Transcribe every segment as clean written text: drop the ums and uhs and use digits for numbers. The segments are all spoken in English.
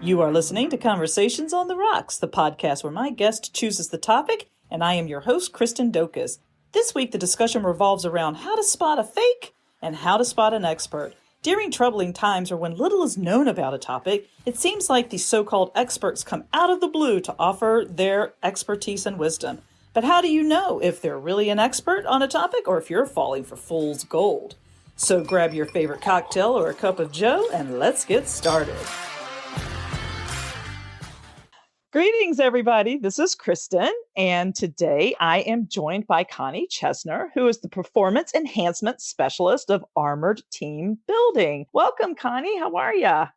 You are listening to Conversations on the Rocks, the podcast where my guest chooses the topic, and I am your host, Kristen Dokas. This week, the discussion revolves around how to spot a fake and how to spot an expert. During troubling times or when little is known about a topic, it seems like these so-called experts come out of the blue to offer their expertise and wisdom. But how do you know if they're really an expert on a topic or if you're falling for fool's gold? So grab your favorite cocktail or a cup of joe and let's get started. Greetings, everybody. This is Kristen, and today I am joined by Connie Chesner, who is the Performance Enhancement Specialist of Armored Team Building. Welcome, Connie. How are you?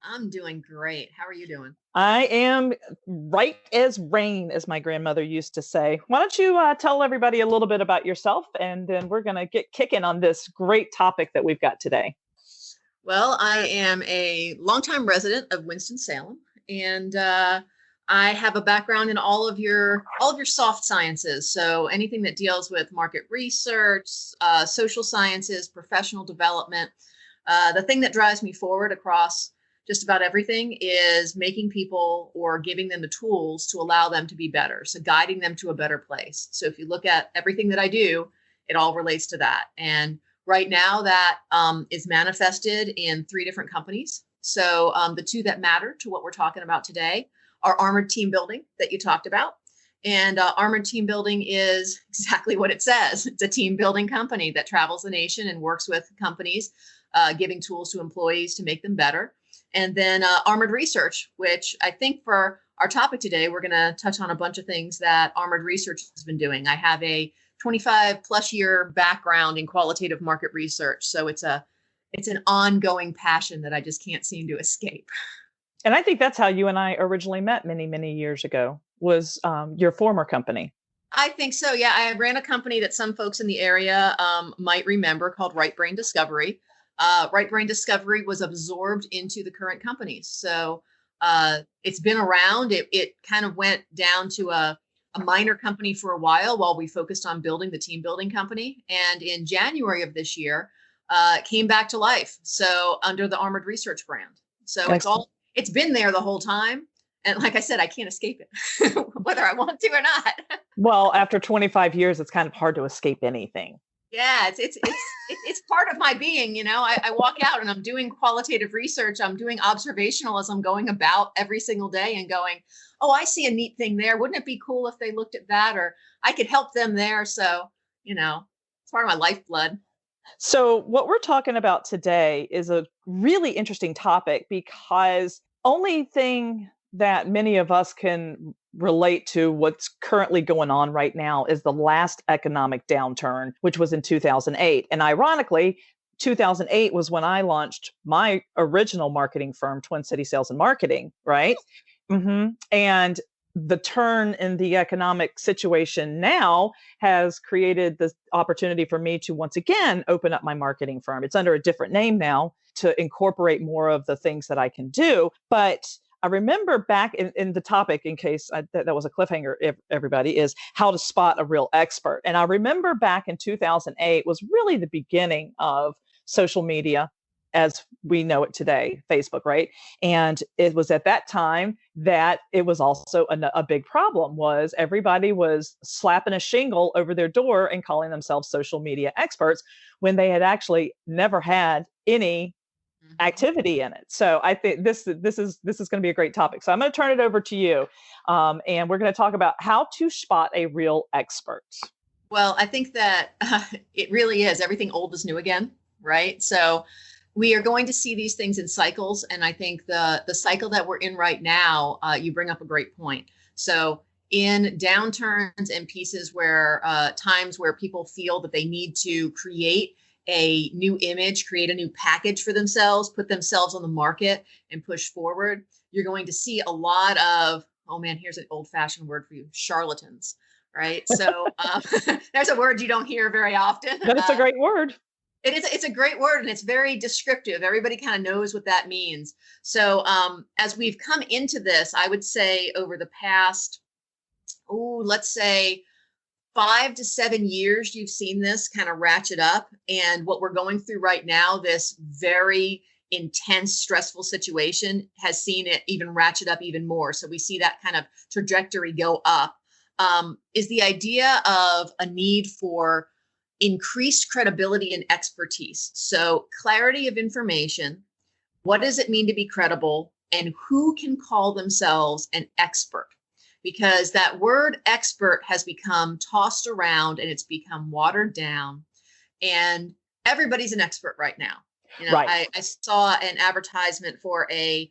I'm doing great. How are you doing? I am right as rain, as my grandmother used to say. Why don't you tell everybody a little bit about yourself, and then we're going to get kicking on this great topic that we've got today. Well, I am a longtime resident of Winston-Salem, and I have a background in all of your soft sciences. So anything that deals with market research, social sciences, professional development. The thing that drives me forward across just about everything is making people or giving them the tools to allow them to be better. So guiding them to a better place. So if you look at everything that I do, it all relates to that. And right now that is manifested in 3 different companies. So the 2 that matter to what we're talking about today are Armored Team Building that you talked about. And Armored Team Building is exactly what it says. It's a team building company that travels the nation and works with companies, giving tools to employees to make them better. And then Armored Research, which I think for our topic today, we're going to touch on a bunch of things that Armored Research has been doing. I have a 25 plus year background in qualitative market research. So it's an ongoing passion that I just can't seem to escape. And I think that's how you and I originally met many, many years ago, was your former company. I think so. Yeah, I ran a company that some folks in the area might remember called Right Brain Discovery. Right Brain Discovery was absorbed into the current company. So it's been around. It kind of went down to a minor company for a while we focused on building the team building company. And in January of this year, it came back to life. So under the Armored Research brand. So it's been there the whole time. And like I said, I can't escape it, whether I want to or not. Well, after 25 years, it's kind of hard to escape anything. Yeah, it's part of my being. You know, I walk out and I'm doing qualitative research. I'm doing observational as I'm going about every single day and going, oh, I see a neat thing there. Wouldn't it be cool if they looked at that, or I could help them there? So, you know, it's part of my lifeblood. So what we're talking about today is a really interesting topic, because only thing that many of us can relate to what's currently going on right now is the last economic downturn, which was in 2008. And ironically, 2008 was when I launched my original marketing firm, Twin City Sales and Marketing, right? Mm-hmm. And the turn in the economic situation now has created this opportunity for me to once again open up my marketing firm. It's under a different name now to incorporate more of the things that I can do. But I remember back in the topic, in case that was a cliffhanger, everybody, is how to spot a real expert. And I remember back in 2008 was really the beginning of social media as we know it today, Facebook, right? And it was at that time that it was also a big problem, was everybody was slapping a shingle over their door and calling themselves social media experts when they had actually never had any activity in it. So I think this is going to be a great topic. So I'm going to turn it over to you, and we're going to talk about how to spot a real expert. Well, I think that it really is everything old is new again, right? So we are going to see these things in cycles. And I think the cycle that we're in right now, you bring up a great point. So in downturns and pieces where times where people feel that they need to create a new image, create a new package for themselves, put themselves on the market and push forward, you're going to see a lot of, oh man, here's an old fashioned word for you, charlatans, right? So there's a word you don't hear very often. But it's a great word. It's a great word, and it's very descriptive. Everybody kind of knows what that means. So as we've come into this, I would say over the past, let's say 5 to 7 years, you've seen this kind of ratchet up. And what we're going through right now, this very intense, stressful situation has seen it even ratchet up even more. So we see that kind of trajectory go up. Is the idea of a need for increased credibility and expertise. So clarity of information. What does it mean to be credible? And who can call themselves an expert? Because that word expert has become tossed around and it's become watered down. And everybody's an expert right now. Right. I saw an advertisement for a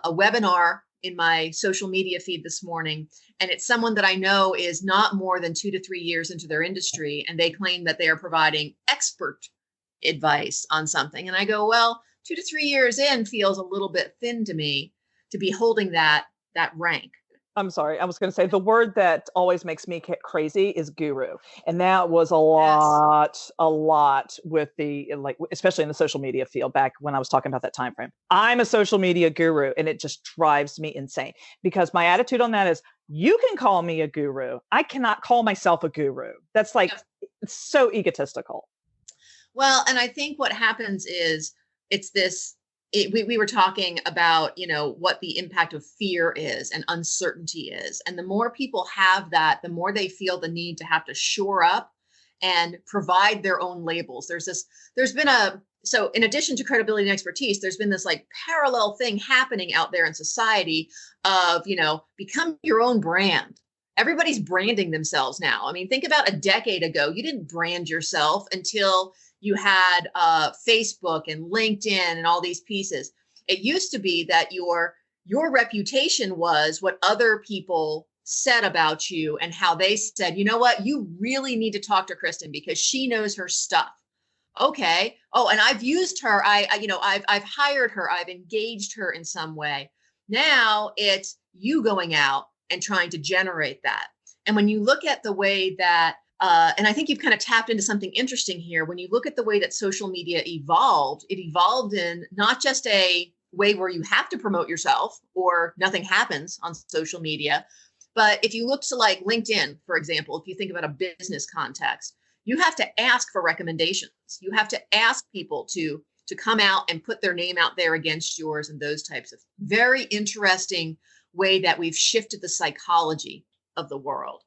webinar in my social media feed this morning, and it's someone that I know is not more than 2 to 3 years into their industry, and they claim that they are providing expert advice on something. And I go, well, 2 to 3 years in feels a little bit thin to me to be holding that rank. I'm sorry. I was going to say the word that always makes me crazy is guru. And that was Yes. a lot with the, like, especially in the social media field back when I was talking about that time frame. I'm a social media guru and it just drives me insane because my attitude on that is you can call me a guru. I cannot call myself a guru. That's like, it's so egotistical. Well, and I think what happens is it's this. We were talking about, what the impact of fear is and uncertainty is. And the more people have that, the more they feel the need to have to shore up and provide their own labels. So in addition to credibility and expertise, there's been this like parallel thing happening out there in society of, become your own brand. Everybody's branding themselves now. I mean, think about a decade ago, you didn't brand yourself until you had Facebook and LinkedIn and all these pieces. It used to be that your reputation was what other people said about you and how they said, you know what, you really need to talk to Kristen because she knows her stuff. Okay. Oh, and I've used her. I've hired her. I've engaged her in some way. Now it's you going out and trying to generate that. And when you look at the way that and I think you've kind of tapped into something interesting here. When you look at the way that social media evolved, it evolved in not just a way where you have to promote yourself or nothing happens on social media. But if you look to like LinkedIn, for example, if you think about a business context, you have to ask for recommendations. You have to ask people to come out and put their name out there against yours and those types of very interesting way that we've shifted the psychology of the world.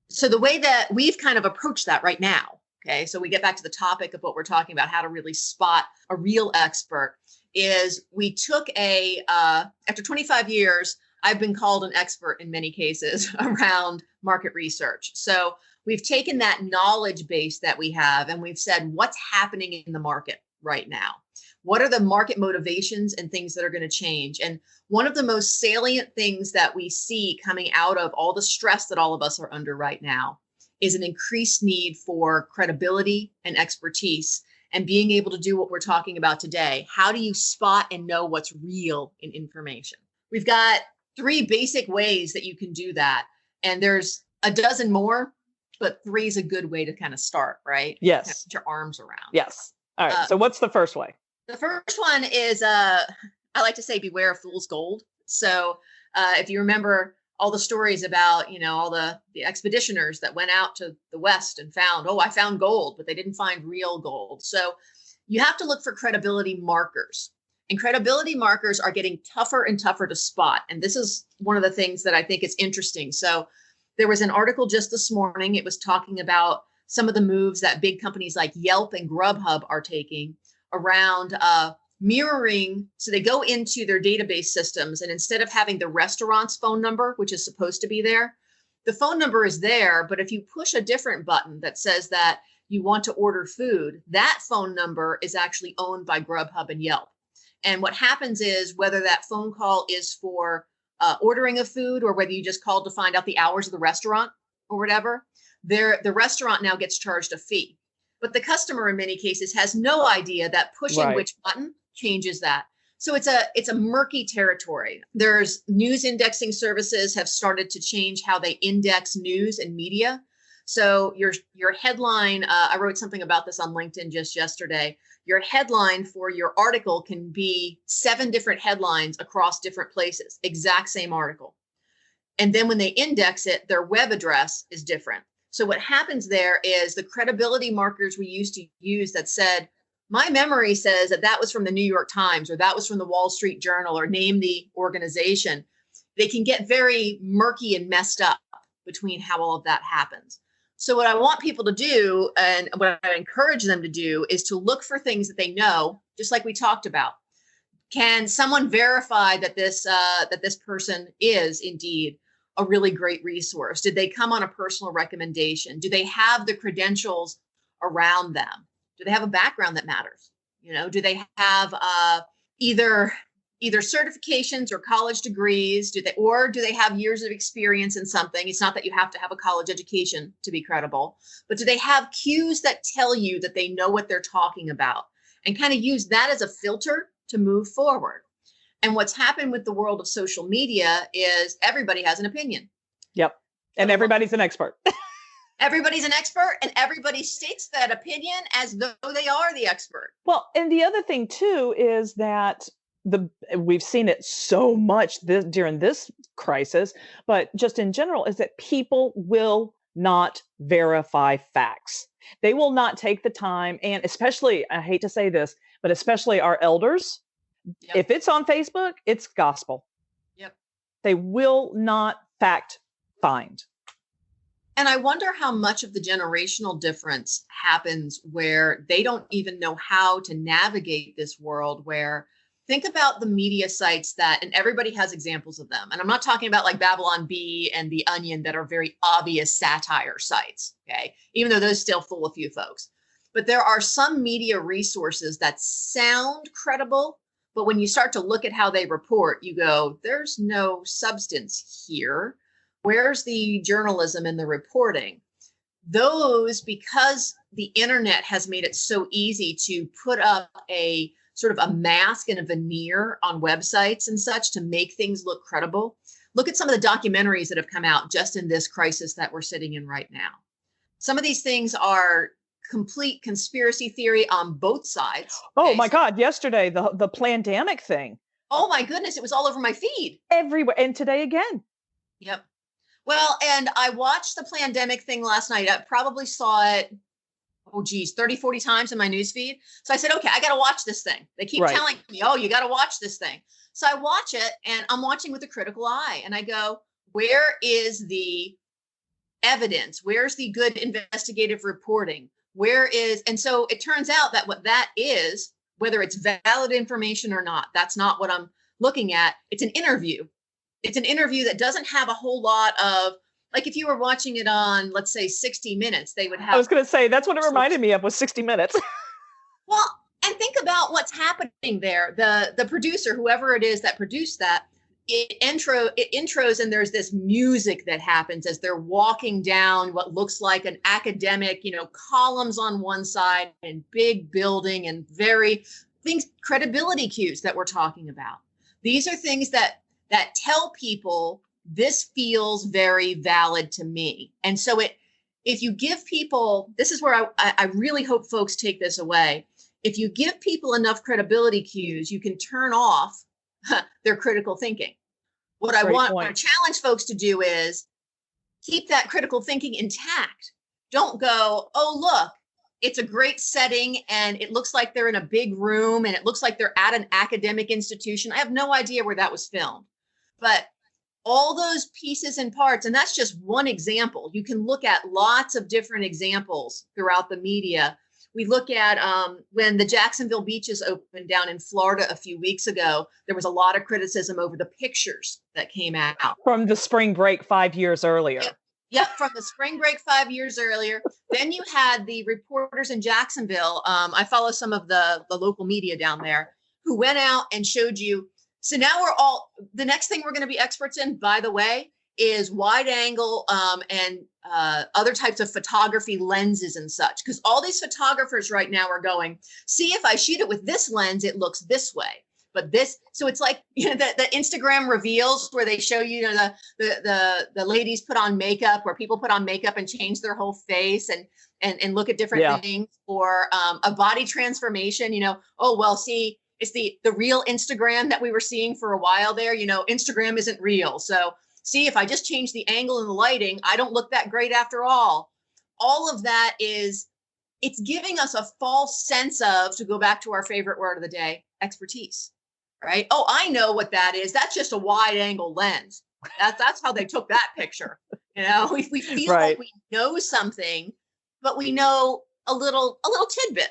So the way that we've kind of approached that right now, okay, so we get back to the topic of what we're talking about, how to really spot a real expert, is we took after 25 years, I've been called an expert in many cases around market research. So we've taken that knowledge base that we have and we've said, what's happening in the market right now? What are the market motivations and things that are going to change? And one of the most salient things that we see coming out of all the stress that all of us are under right now is an increased need for credibility and expertise and being able to do what we're talking about today. How do you spot and know what's real in information? We've got 3 basic ways that you can do that. And there's a dozen more, but 3 is a good way to kind of start, right? Yes. Kind of put your arms around. Yes. All right. So what's the first way? The first one is, I like to say, beware of fool's gold. So if you remember all the stories about, all the expeditioners that went out to the West and found, I found gold, but they didn't find real gold. So you have to look for credibility markers. And credibility markers are getting tougher and tougher to spot. And this is one of the things that I think is interesting. So there was an article just this morning. It was talking about some of the moves that big companies like Yelp and Grubhub are taking around mirroring. So they go into their database systems and instead of having the restaurant's phone number, which is supposed to be there, the phone number is there. But if you push a different button that says that you want to order food, that phone number is actually owned by Grubhub and Yelp. And what happens is whether that phone call is for ordering of food or whether you just called to find out the hours of the restaurant or whatever, the restaurant now gets charged a fee. But the customer in many cases has no idea that pushing which button changes that. So it's a murky territory. There's news indexing services have started to change how they index news and media. So your headline, I wrote something about this on LinkedIn just yesterday. Your headline for your article can be 7 different headlines across different places, exact same article. And then when they index it, their web address is different. So what happens there is the credibility markers we used to use that said, My memory says that that was from the New York Times, or that was from the Wall Street Journal, or name the organization. They can get very murky and messed up between how all of that happens. So what I want people to do, and what I encourage them to do, is to look for things that they know, just like we talked about. Can someone verify that this person is indeed a really great resource? Did they come on a personal recommendation? Do they have the credentials around them? Do they have a background that matters? Do they have either certifications or college degrees? Do they have years of experience in something? It's not that you have to have a college education to be credible, but do they have cues that tell you that they know what they're talking about, and kind of use that as a filter to move forward? And what's happened with the world of social media is everybody has an opinion. Yep. And everybody's an expert. Everybody's an expert, and everybody states that opinion as though they are the expert. Well, and the other thing too is that we've seen it so much during this crisis, but just in general, is that people will not verify facts. They will not take the time, and especially, I hate to say this, but especially our elders, yep. If it's on Facebook, it's gospel. Yep. They will not fact find. And I wonder how much of the generational difference happens where they don't even know how to navigate this world. Where, think about the media sites and everybody has examples of them. And I'm not talking about like Babylon Bee and The Onion that are very obvious satire sites, okay? Even though those still fool a few folks. But there are some media resources that sound credible, but when you start to look at how they report, you go, there's no substance here. Where's the journalism and the reporting? Those, because the internet has made it so easy to put up a sort of a mask and a veneer on websites and such to make things look credible. Look at some of the documentaries that have come out just in this crisis that we're sitting in right now. Some of these things are complete conspiracy theory on both sides. Oh my God, yesterday, the pandemic thing. Oh my goodness, it was all over my feed. Everywhere, and today again. Yep. Well, and I watched the pandemic thing last night. I probably saw it, 30, 40 times in my newsfeed. So I said, okay, I got to watch this thing. They keep telling me, oh, you got to watch this thing. So I watch it, and I'm watching with a critical eye. And I go, where is the evidence? Where's the good investigative reporting? And so it turns out that what that is, whether it's valid information or not, that's not what I'm looking at. It's an interview. It's an interview that doesn't have a whole lot of, like if you were watching it on, let's say 60 Minutes, they would have. I was going to say, that's what it reminded me of, was 60 Minutes. Well, and think about what's happening there. The producer, whoever it is that produced that, it intros, and there's this music that happens as they're walking down what looks like an academic, columns on one side and big building and credibility cues that we're talking about. These are things that tell people this feels very valid to me. And so if you give people, this is where I really hope folks take this away. If you give people enough credibility cues, you can turn off their critical thinking. What I want to challenge folks to do is keep that critical thinking intact. Don't go, oh, look, it's a great setting and it looks like they're in a big room and it looks like they're at an academic institution. I have no idea where that was filmed. But all those pieces and parts, and that's just one example. You can look at lots of different examples throughout the media. We look at when the Jacksonville beaches opened down in Florida a few weeks ago, there was a lot of criticism over the pictures that came out. From the spring break 5 years earlier. Yep, from the spring break 5 years earlier. Then you had the reporters in Jacksonville. I follow some of the local media down there who went out and showed you. So now the next thing we're going to be experts in, by the way, is wide angle and other types of photography lenses and such. Because all these photographers right now are going, see, if I shoot it with this lens, it looks this way. But so it's like, the Instagram reveals where they show you, the ladies put on makeup, where people put on makeup and change their whole face and look at different things, or a body transformation, oh, well, see, it's the real Instagram that we were seeing for a while there. Instagram isn't real. So see, if I just change the angle and the lighting, I don't look that great after all. All of that is it's giving us a false sense of, to go back to our favorite word of the day, expertise, right? Oh, I know what that is. That's just a wide angle lens. That's how they took that picture. We feel Right. like we know something, but we know a little tidbit,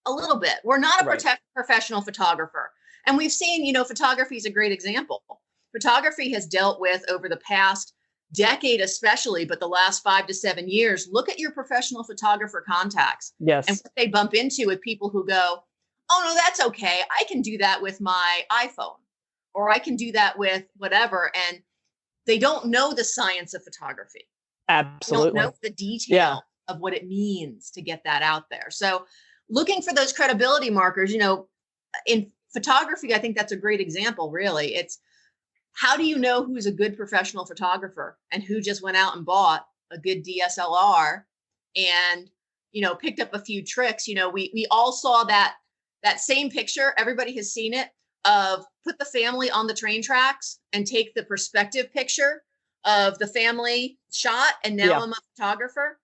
a little bit. We're not a Right. professional photographer. And we've seen, photography is a great example. Photography has dealt with, over the past decade especially, but the last 5 to 7 years, look at your professional photographer contacts and Yes. what they bump into with people who go, oh no, that's okay, I can do that with my iPhone, or I can do that with whatever. And they don't know the science of photography. They don't Absolutely. know the detail Yeah. of what it means to get that out there. So looking for those credibility markers, in photography, I think that's a great example, really. It's, how do you know who's a good professional photographer and who just went out and bought a good DSLR and, picked up a few tricks? We all saw that same picture. Everybody has seen it, of put the family on the train tracks and take the perspective picture of the family shot. And now Yeah. I'm a photographer.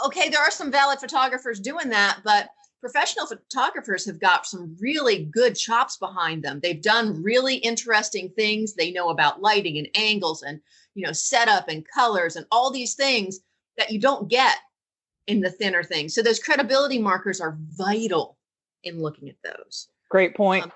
Okay, there are some valid photographers doing that, but professional photographers have got some really good chops behind them. They've done really interesting things. They know about lighting and angles and, setup and colors and all these things that you don't get in the thinner things. So those credibility markers are vital in looking at those. Great point.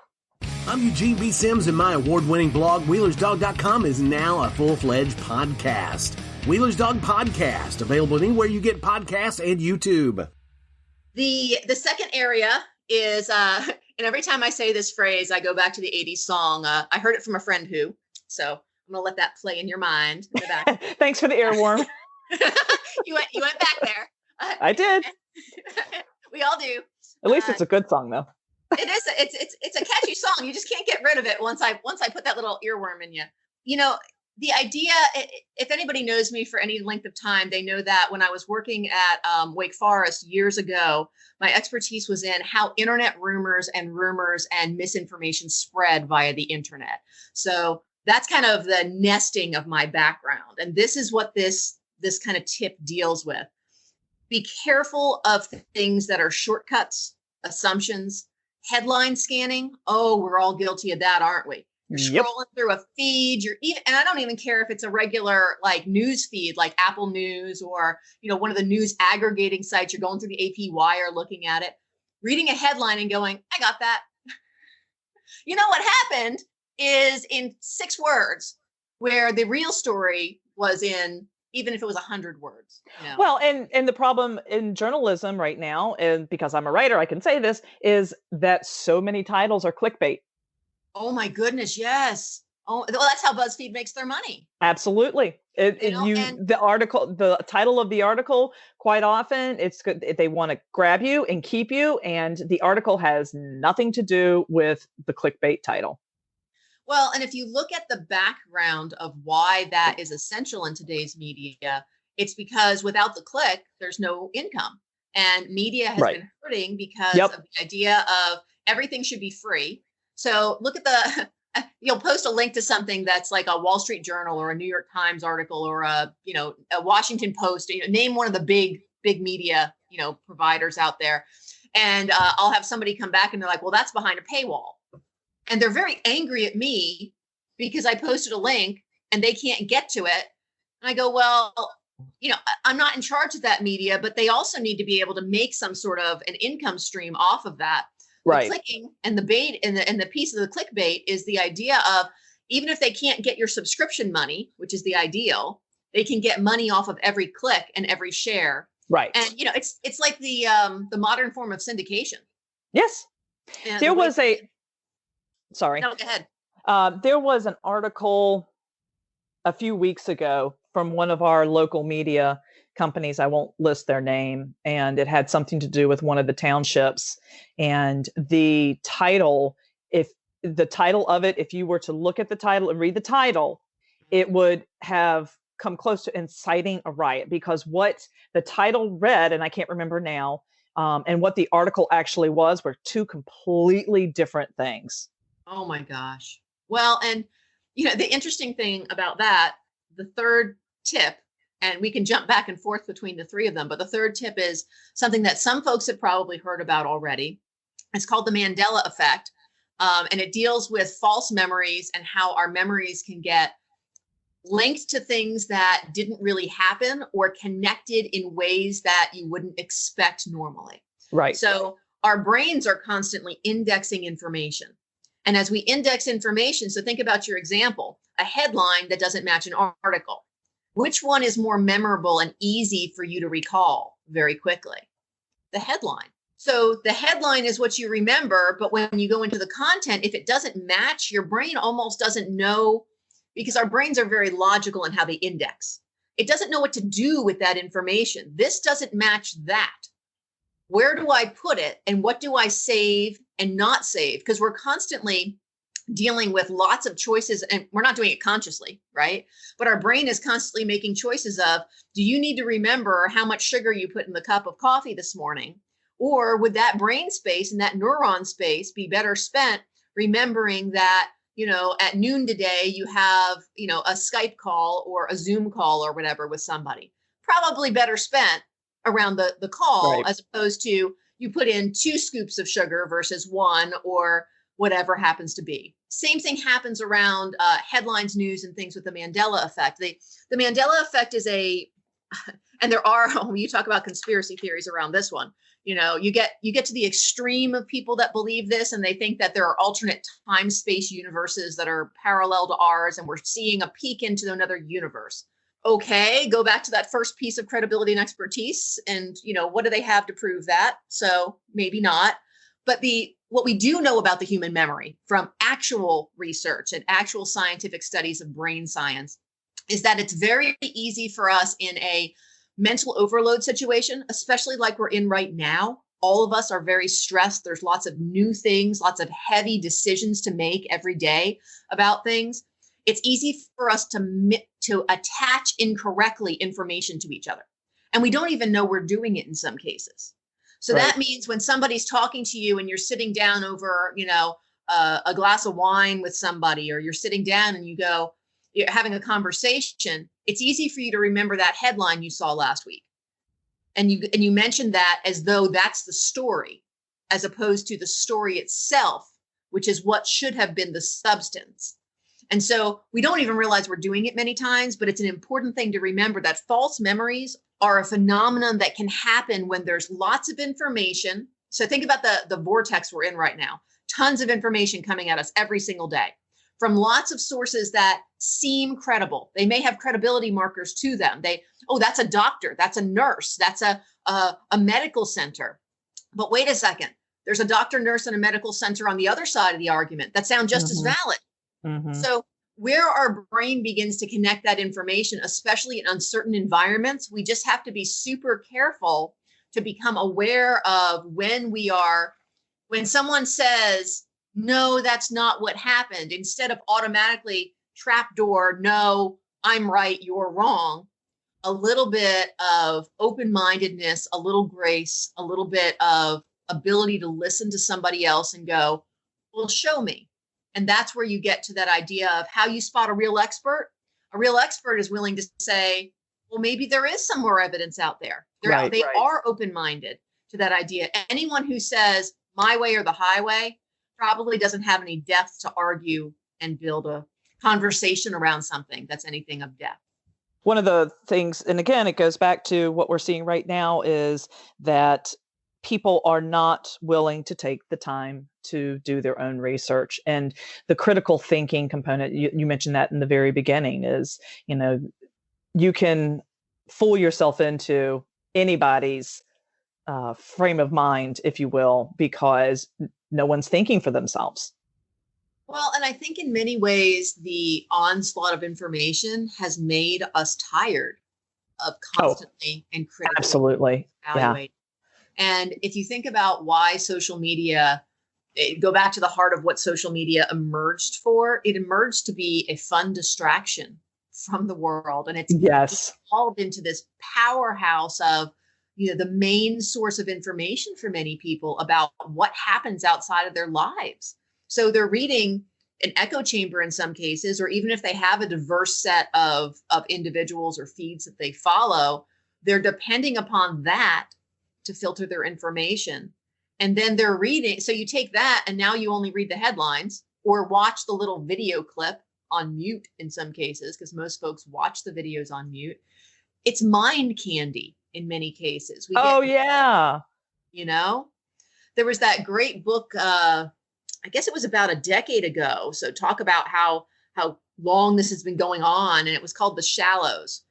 I'm Eugene B. Sims, and my award-winning blog, WheelersDog.com, is now a full-fledged podcast. Wheeler's Dog Podcast, available anywhere you get podcasts and YouTube. The second area is, and every time I say this phrase, I go back to the 80s song. I heard it from a friend who, so I'm going to let that play in your mind in the back. Thanks for the earworm. You went back there. I did. We all do. At least it's a good song, though. It is. It's a catchy song. You just can't get rid of it once I put that little earworm in you. The idea, if anybody knows me for any length of time, they know that when I was working at Wake Forest years ago, my expertise was in how internet rumors and misinformation spread via the internet. So that's kind of the nesting of my background. And this is what this kind of tip deals with. Be careful of things that are shortcuts, assumptions, headline scanning. Oh, we're all guilty of that, aren't we? You're scrolling through a feed, and I don't even care if it's a regular like news feed, like Apple News or, one of the news aggregating sites. You're going through the AP Wire, looking at it, reading a headline and going, I got that. What happened is in 6 words, where the real story was in, even if it was 100 words. Well, and the problem in journalism right now, and because I'm a writer, I can say this, is that so many titles are clickbait. Oh my goodness, yes. Oh, well, that's how BuzzFeed makes their money. Absolutely. The title of the article, quite often, it's good. They want to grab you and keep you, and the article has nothing to do with the clickbait title. Well, and if you look at the background of why that is essential in today's media, it's because without the click, there's no income. And media has been hurting because of the idea of everything should be free. So look at you'll post a link to something that's like a Wall Street Journal or a New York Times article or a Washington Post, name one of the big media, providers out there. And I'll have somebody come back and they're like, well, that's behind a paywall. And they're very angry at me because I posted a link and they can't get to it. And I go, well, I'm not in charge of that media, but they also need to be able to make some sort of an income stream off of that. Right. The clicking and the bait and the piece of the clickbait is the idea of, even if they can't get your subscription money, which is the ideal, they can get money off of every click and every share. Right. And it's like the modern form of syndication. Yes. And there was sorry. No, go ahead. There was an article a few weeks ago from one of our local media companies. I won't list their name, and it had something to do with one of the townships. And the title, if you were to look at the title and read the title, it would have come close to inciting a riot, because what the title read, and I can't remember now, and what the article actually was, were two completely different things. Oh my gosh. Well, and the interesting thing about that, the third tip And we can jump back and forth between the three of them. But the third tip is something that some folks have probably heard about already. It's called the Mandela effect. And it deals with false memories and how our memories can get linked to things that didn't really happen or connected in ways that you wouldn't expect normally. Right. So our brains are constantly indexing information. And as we index information, so think about your example, a headline that doesn't match an article. Which one is more memorable and easy for you to recall very quickly? The headline. So the headline is what you remember, but when you go into the content, if it doesn't match, your brain almost doesn't know, because our brains are very logical in how they index. It doesn't know what to do with that information. This doesn't match that. Where do I put it? And what do I save and not save? Because we're constantly dealing with lots of choices, and we're not doing it consciously, right? But our brain is constantly making choices of, do you need to remember how much sugar you put in the cup of coffee this morning? Or would that brain space and that neuron space be better spent remembering that, at noon today, you have, a Skype call or a Zoom call or whatever with somebody? Probably better spent around the call, right, as opposed to you put in 2 scoops of sugar versus 1 or whatever happens to be. Same thing happens around headlines, news, and things with the Mandela effect. The Mandela effect is and there are, when you talk about conspiracy theories around this one, you get to the extreme of people that believe this, and they think that there are alternate time space universes that are parallel to ours, and we're seeing a peek into another universe. Okay, go back to that first piece of credibility and expertise, and what do they have to prove that? So maybe not. But what we do know about the human memory from actual research and actual scientific studies of brain science is that it's very easy for us in a mental overload situation, especially like we're in right now. All of us are very stressed. There's lots of new things, lots of heavy decisions to make every day about things. It's easy for us to attach incorrectly information to each other. And we don't even know we're doing it in some cases. So right. That means when somebody's talking to you and you're sitting down over, a glass of wine with somebody, or you're sitting down and you're having a conversation, it's easy for you to remember that headline you saw last week. And you mentioned that as though that's the story, as opposed to the story itself, which is what should have been the substance. And so we don't even realize we're doing it many times, but it's an important thing to remember that false memories are a phenomenon that can happen when there's lots of information. So think about the vortex we're in right now. Tons of information coming at us every single day from lots of sources that seem credible. They may have credibility markers to them. That's a doctor, that's a nurse, that's a medical center. But wait a second, there's a doctor, nurse, and a medical center on the other side of the argument that sound just as valid. Mm-hmm. So where our brain begins to connect that information, especially in uncertain environments, we just have to be super careful to become aware of when someone says, no, that's not what happened, instead of automatically trapdoor, no, I'm right, you're wrong. A little bit of open-mindedness, a little grace, a little bit of ability to listen to somebody else and go, well, show me. And that's where you get to that idea of how you spot a real expert. A real expert is willing to say, well, maybe there is some more evidence out there. They are open-minded to that idea. Anyone who says my way or the highway probably doesn't have any depth to argue and build a conversation around something that's anything of depth. One of the things, and again, it goes back to what we're seeing right now, is that people are not willing to take the time to do their own research. And the critical thinking component, you mentioned that in the very beginning, is, you can fool yourself into anybody's frame of mind, if you will, because no one's thinking for themselves. Well, and I think in many ways, the onslaught of information has made us tired of constantly and critically absolutely evaluating. Yeah. And if you think about why social media, go back to the heart of what social media emerged for, it emerged to be a fun distraction from the world. And it's evolved into this powerhouse of, the main source of information for many people about what happens outside of their lives. So they're reading, an echo chamber in some cases, or even if they have a diverse set of individuals or feeds that they follow, they're depending upon that to filter their information. And then they're reading. So you take that and now you only read the headlines or watch the little video clip on mute in some cases, because most folks watch the videos on mute. It's mind candy in many cases. Yeah. You know, there was that great book, I guess it was about a decade ago. So talk about how long this has been going on. And it was called The Shallows.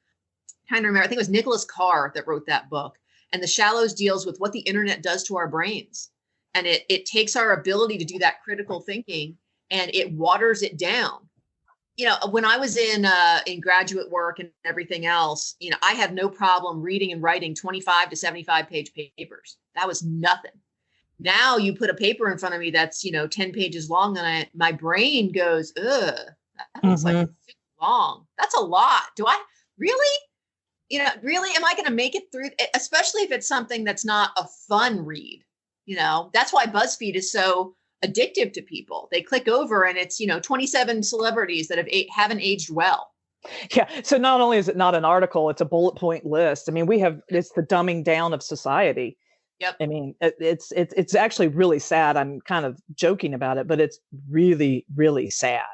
I'm trying to remember, I think it was Nicholas Carr that wrote that book. And The Shallows deals with what the internet does to our brains. And it takes our ability to do that critical thinking and it waters it down. You know, when I was in graduate work and everything else, you know, I had no problem reading and writing 25 to 75 page papers. That was nothing. Now you put a paper in front of me that's, you know, 10 pages long and my brain goes, ugh, that looks like it's too long. That's a lot. Do I really? You know, really, am I going to make it through? Especially if it's something that's not a fun read. You know, that's why BuzzFeed is so addictive to people. They click over and it's, you know, 27 celebrities that haven't aged well. Yeah. So not only is it not an article, it's a bullet point list. I mean, it's the dumbing down of society. Yep. I mean, it's actually really sad. I'm kind of joking about it, but it's really, really sad.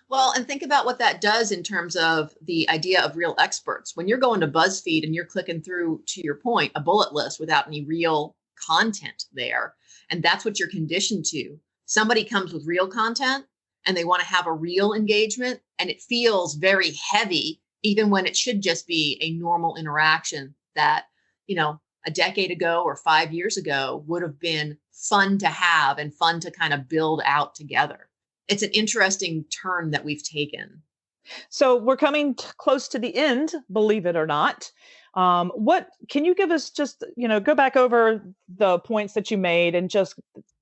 Well, and think about what that does in terms of the idea of real experts. When you're going to BuzzFeed and you're clicking through, to your point, a bullet list without any real content there, and that's what you're conditioned to. Somebody comes with real content and they want to have a real engagement, and it feels very heavy, even when it should just be a normal interaction that, you know, a decade ago or 5 years ago would have been fun to have and fun to kind of build out together. It's an interesting turn that we've taken. So we're coming close to the end, believe it or not. What can you give us, just, you know, go back over the points that you made and just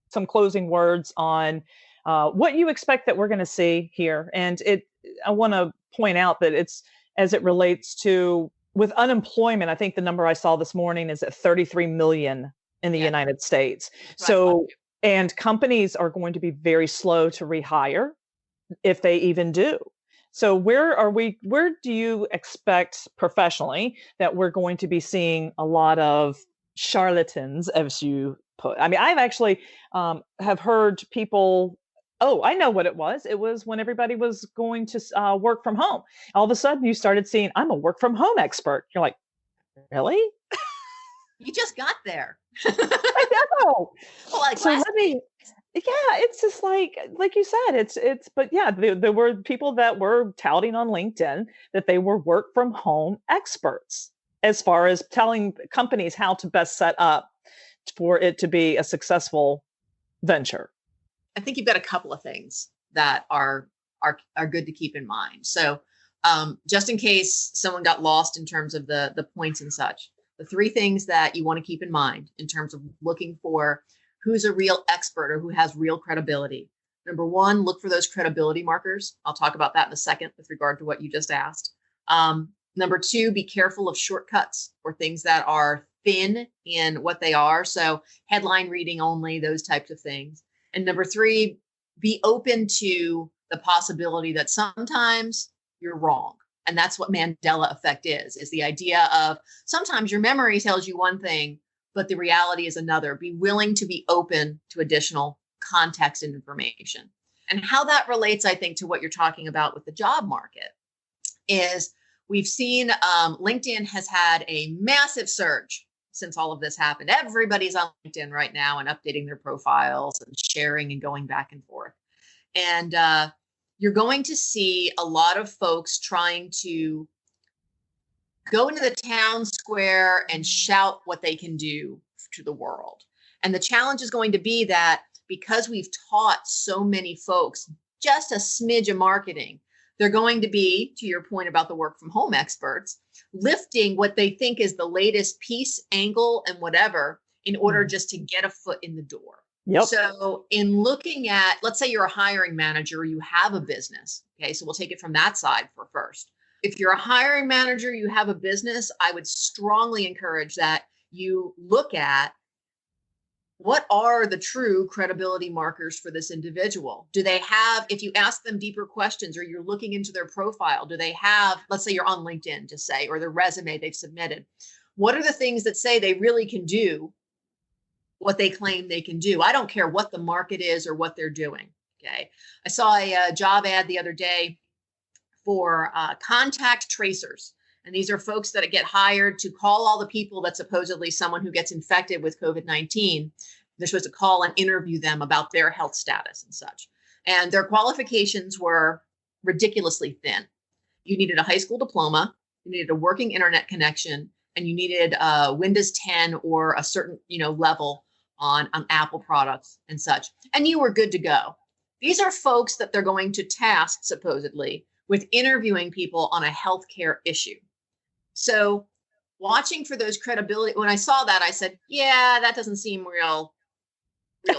some closing words on what you expect that we're going to see here. And I want to point out that it's, as it relates to with unemployment, I think the number I saw this morning is at 33 million in the United States. So, and companies are going to be very slow to rehire if they even do. So where do you expect professionally that we're going to be seeing a lot of charlatans, as you put? I mean, I've actually have heard people, oh, I know what it was. It was when everybody was going to work from home. All of a sudden you started seeing, I'm a work from home expert. You're like, really? You just got there. I know. Well, like so it's just like you said, but yeah, there were people that were touting on LinkedIn that they were work from home experts as far as telling companies how to best set up for it to be a successful venture. I think you've got a couple of things that are good to keep in mind. So just in case someone got lost in terms of the points and such, the three things that you want to keep in mind in terms of looking for who's a real expert or who has real credibility. Number one, look for those credibility markers. I'll talk about that in a second with regard to what you just asked. Number two, be careful of shortcuts or things that are thin in what they are. So headline reading only, those types of things. And number three, be open to the possibility that sometimes you're wrong. And that's what Mandela effect is the idea of sometimes your memory tells you one thing, but the reality is another. Be willing to be open to additional context and information. And how that relates, I think, to what you're talking about with the job market is we've seen LinkedIn has had a massive surge since all of this happened. Everybody's on LinkedIn right now and updating their profiles and sharing and going back and forth. And you're going to see a lot of folks trying to go into the town square and shout what they can do to the world. And the challenge is going to be that because we've taught so many folks just a smidge of marketing, they're going to be, to your point about the work from home experts, lifting what they think is the latest piece, angle, and whatever in order just to get a foot in the door. Yep. So in looking at, let's say you're a hiring manager, or you have a business. Okay, so we'll take it from that side for first. If you're a hiring manager, you have a business, I would strongly encourage that you look at what are the true credibility markers for this individual? Do they have, if you ask them deeper questions or you're looking into their profile, do they have, let's say you're on LinkedIn to say, or their resume they've submitted, what are the things that say they really can do what they claim they can do? I don't care what the market is or what they're doing. Okay. I saw a job ad the other day for contact tracers. And these are folks that get hired to call all the people that supposedly someone who gets infected with COVID-19, they're supposed to call and interview them about their health status and such. And their qualifications were ridiculously thin. You needed a high school diploma, you needed a working internet connection, and you needed Windows 10 or a certain level on Apple products and such. And you were good to go. These are folks that they're going to task, supposedly, with interviewing people on a healthcare issue. So watching for those credibility, when I saw that, I said, yeah, that doesn't seem real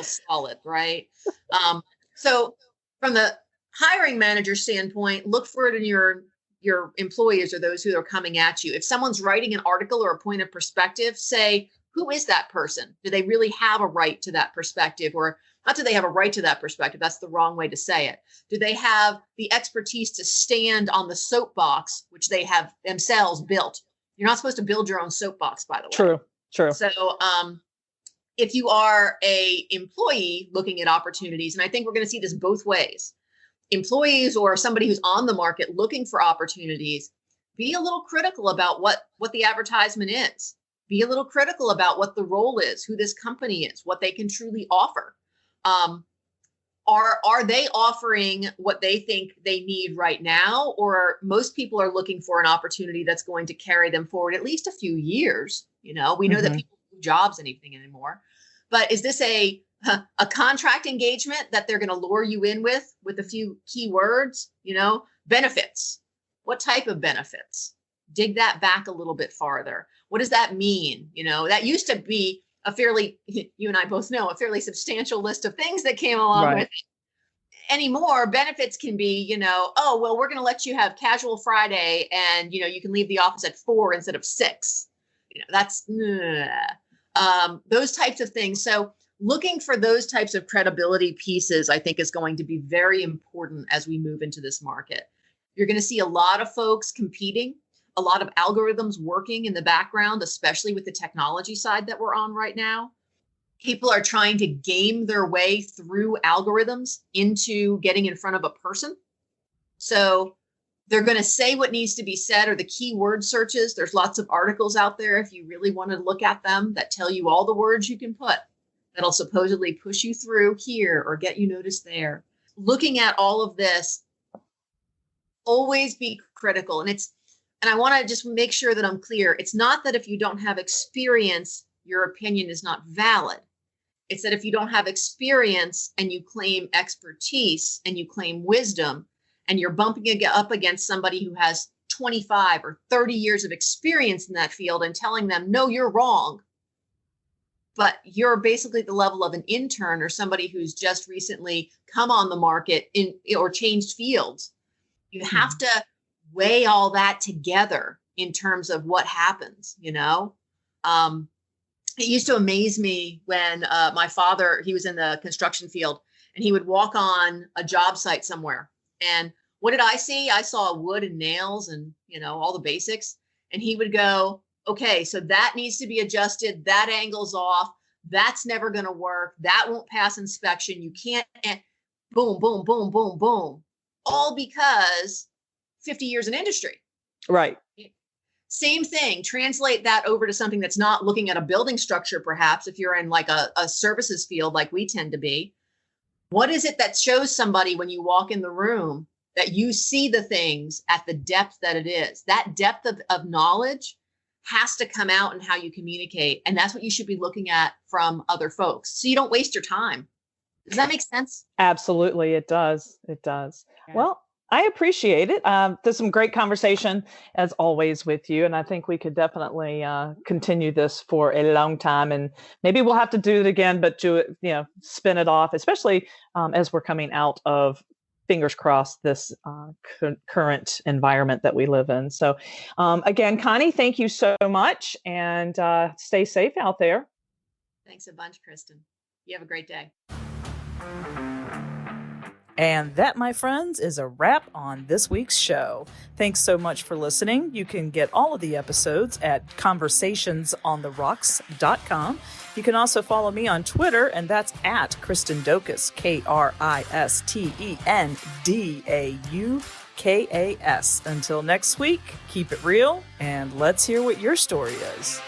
solid, right? So from the hiring manager standpoint, look for it in your employees or those who are coming at you. If someone's writing an article or a point of perspective, say, who is that person? Do they really have a right to that perspective? Or not do they have a right to that perspective? That's the wrong way to say it. Do they have the expertise to stand on the soapbox, which they have themselves built? You're not supposed to build your own soapbox, by the way. True. So if you are a employee looking at opportunities, and I think we're going to see this both ways, employees or somebody who's on the market looking for opportunities, be a little critical about what the advertisement is. Be a little critical about what the role is, who this company is, what they can truly offer. Are they offering what they think they need right now? Or most people are looking for an opportunity that's going to carry them forward at least a few years. We know that people do jobs and anything anymore. But is this a contract engagement that they're going to lure you in with a few key words? Benefits. What type of benefits? Dig that back a little bit farther. What does that mean? That used to be a fairly, you and I both know, a fairly substantial list of things that came along with it. Anymore, benefits can be, oh, well, we're going to let you have casual Friday and, you can leave the office at 4 instead of 6. That's those types of things. So looking for those types of credibility pieces, I think, is going to be very important as we move into this market. You're going to see a lot of folks competing, a lot of algorithms working in the background, especially with the technology side that we're on right now. People are trying to game their way through algorithms into getting in front of a person. So they're going to say what needs to be said or the keyword searches. There's lots of articles out there, if you really want to look at them, that tell you all the words you can put that'll supposedly push you through here or get you noticed there. Looking at all of this, always be critical. And I want to just make sure that I'm clear. It's not that if you don't have experience, your opinion is not valid. It's that if you don't have experience and you claim expertise and you claim wisdom and you're bumping up against somebody who has 25 or 30 years of experience in that field and telling them, no, you're wrong, but you're basically the level of an intern or somebody who's just recently come on the market or changed fields, you have to weigh all that together in terms of what happens, It used to amaze me when my father, he was in the construction field and he would walk on a job site somewhere. And what did I see? I saw wood and nails and, all the basics. And he would go, okay, so that needs to be adjusted. That angle's off. That's never going to work. That won't pass inspection. You can't, boom, boom, boom, boom, boom. All because 50 years in industry. Right. Same thing. Translate that over to something that's not looking at a building structure, perhaps, if you're in like a services field like we tend to be. What is it that shows somebody when you walk in the room that you see the things at the depth that it is? That depth of knowledge has to come out in how you communicate. And that's what you should be looking at from other folks, so you don't waste your time. Does that make sense? Absolutely. It does. It does. Yeah. Well, I appreciate it. There's some great conversation as always with you. And I think we could definitely continue this for a long time, and maybe we'll have to do it again, but do it, spin it off, especially as we're coming out of, fingers crossed, this current environment that we live in. So again, Connie, thank you so much, and stay safe out there. Thanks a bunch, Kristen. You have a great day. And that, my friends, is a wrap on this week's show. Thanks so much for listening. You can get all of the episodes at conversationsontheRocks.com. You can also follow me on Twitter, and that's at Kristen Daukas, KristenDaukas. Until next week, keep it real, and let's hear what your story is.